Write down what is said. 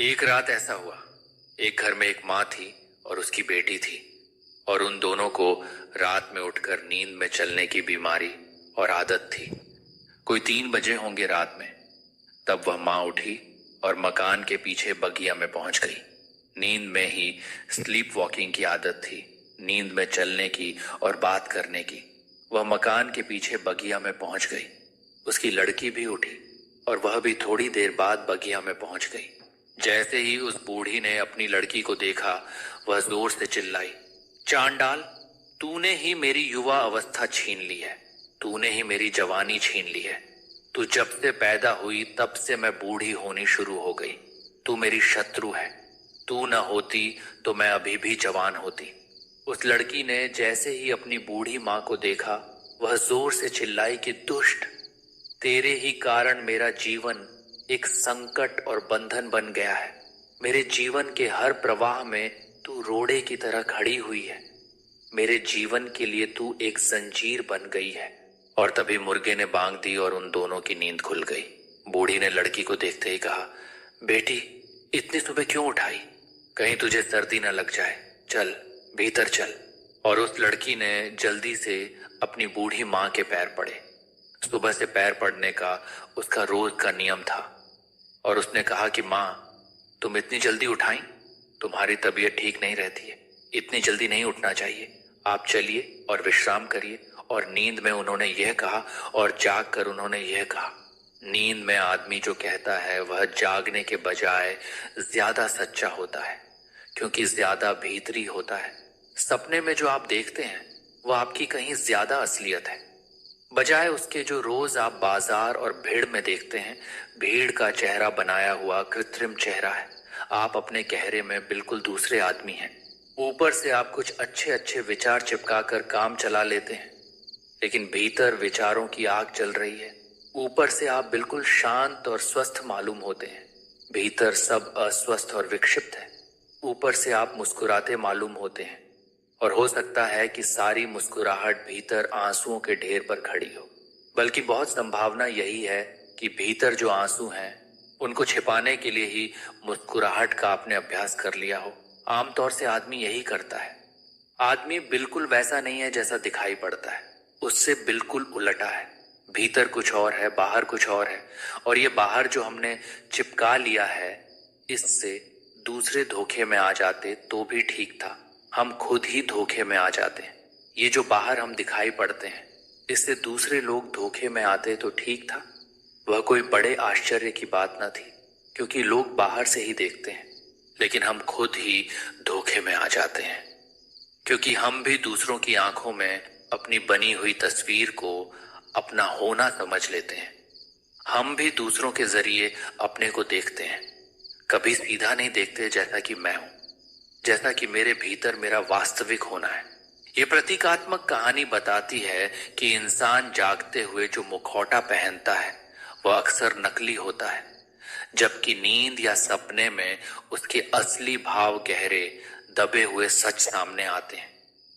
एक रात ऐसा हुआ। एक घर में एक माँ थी और उसकी बेटी थी, और उन दोनों को रात में उठकर नींद में चलने की बीमारी और आदत थी। कोई 3 बजे होंगे रात में, तब वह माँ उठी और मकान के पीछे बगिया में पहुंच गई। नींद में ही स्लीप वॉकिंग की आदत थी, नींद में चलने की और बात करने की। वह मकान के पीछे बगिया में पहुंच गई। उसकी लड़की भी उठी और वह भी थोड़ी देर बाद बगिया में पहुंच गई। जैसे ही उस बूढ़ी ने अपनी लड़की को देखा, वह जोर से चिल्लाई, चांडाल, तूने ही मेरी युवा अवस्था छीन ली है, तूने ही मेरी जवानी छीन ली है। तू जब से पैदा हुई तब से मैं बूढ़ी होनी शुरू हो गई। तू मेरी शत्रु है। तू न होती तो मैं अभी भी जवान होती। उस लड़की ने जैसे ही अपनी बूढ़ी माँ को देखा, वह जोर से चिल्लाई कि दुष्ट, तेरे ही कारण मेरा जीवन एक संकट और बंधन बन गया है। मेरे जीवन के हर प्रवाह में तू रोड़े की तरह खड़ी हुई है। मेरे जीवन के लिए तू एक जंजीर बन गई है। और तभी मुर्गे ने बांग दी और उन दोनों की नींद खुल गई। बूढ़ी ने लड़की को देखते ही कहा, बेटी, इतनी सुबह क्यों उठाई? कहीं तुझे सर्दी न लग जाए, चल भीतर चल। और उस लड़की ने जल्दी से अपनी बूढ़ी माँ के पैर पड़े। सुबह से पैर पड़ने का उसका रोज का नियम था। और उसने कहा कि माँ, तुम इतनी जल्दी उठाई? तुम्हारी तबीयत ठीक नहीं रहती है, इतनी जल्दी नहीं उठना चाहिए। आप चलिए और विश्राम करिए। और नींद में उन्होंने यह कहा और जाग कर उन्होंने यह कहा। नींद में आदमी जो कहता है वह जागने के बजाय ज्यादा सच्चा होता है, क्योंकि ज्यादा भीतरी होता है। सपने में जो आप देखते हैं वह आपकी कहीं ज्यादा असलियत है, बजाय उसके जो रोज आप बाजार और भीड़ में देखते हैं। भीड़ का चेहरा बनाया हुआ कृत्रिम चेहरा है। आप अपने गहरे में बिल्कुल दूसरे आदमी हैं। ऊपर से आप कुछ अच्छे अच्छे विचार चिपका कर काम चला लेते हैं, लेकिन भीतर विचारों की आग जल रही है। ऊपर से आप बिल्कुल शांत और स्वस्थ मालूम होते हैं, भीतर सब अस्वस्थ और विक्षिप्त है। ऊपर से आप मुस्कुराते मालूम होते हैं, और हो सकता है कि सारी मुस्कुराहट भीतर आंसुओं के ढेर पर खड़ी हो। बल्कि बहुत संभावना यही है कि भीतर जो आंसू हैं उनको छिपाने के लिए ही मुस्कुराहट का आपने अभ्यास कर लिया हो। आमतौर से आदमी यही करता है। आदमी बिल्कुल वैसा नहीं है जैसा दिखाई पड़ता है, उससे बिल्कुल उलटा है। भीतर कुछ और है, बाहर कुछ और है। और ये बाहर जो हमने चिपका लिया है, इससे दूसरे धोखे में आ जाते तो भी ठीक था। हम खुद ही धोखे में आ जाते हैं। ये जो बाहर हम दिखाई पड़ते हैं, इससे दूसरे लोग धोखे में आते तो ठीक था। वह कोई बड़े आश्चर्य की बात न थी, क्योंकि लोग बाहर से ही देखते हैं, लेकिन हम खुद ही धोखे में आ जाते हैं, क्योंकि हम भी दूसरों की आंखों में अपनी बनी हुई तस्वीर को अपना होना समझ लेते हैं। हम भी दूसरों के जरिए अपने को देखते हैं, कभी सीधा नहीं देखते जैसा कि मैं हूं, जैसा कि मेरे भीतर मेरा वास्तविक होना है। ये प्रतीकात्मक कहानी बताती है कि इंसान जागते हुए जो मुखौटा पहनता है वह अक्सर नकली होता है, जबकि नींद या सपने में उसके असली भाव गहरे दबे हुए सच सामने आते हैं।